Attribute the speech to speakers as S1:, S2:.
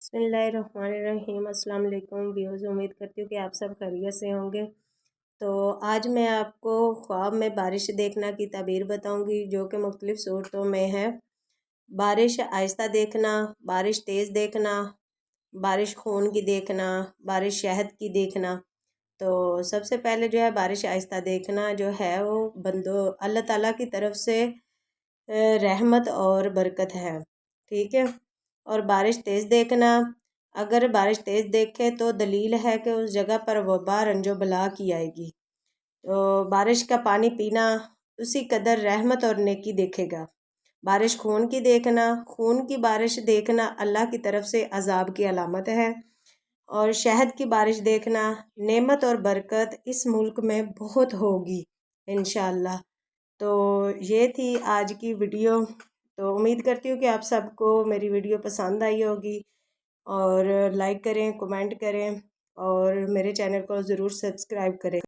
S1: बिस्मिल्लाहिर्रहमानिर्रहीम। अस्सलाम वालेकुम व्यूअर्स, उम्मीद करती हूँ कि आप सब खैरियत से होंगे। तो आज मैं आपको ख्वाब में बारिश देखना की ताबीर बताऊंगी, जो कि मुख्तलिफ़ सूरतों में है। बारिश आहिस्ता देखना, बारिश तेज़ देखना, बारिश खून की देखना, बारिश शहद की देखना। तो सबसे पहले जो है बारिश आहिस्ता देखना जो है वो अल्लाह ताला की तरफ से रहमत और बरकत है, ठीक है। और बारिश तेज़ देखना, अगर बारिश तेज़ देखे तो दलील है कि उस जगह पर वबा रंजो बला की आएगी। तो बारिश का पानी पीना उसी कदर रहमत और नेकी देखेगा। बारिश खून की देखना, खून की बारिश देखना अल्लाह की तरफ से अजाब की अलामत है। और शहद की बारिश देखना, नेमत और बरकत इस मुल्क में बहुत होगी इंशाअल्लाह। तो ये थी आज की वीडियो। तो उम्मीद करती हूँ कि आप सबको मेरी वीडियो पसंद आई होगी, और लाइक करें, कमेंट करें और मेरे चैनल को ज़रूर सब्सक्राइब करें।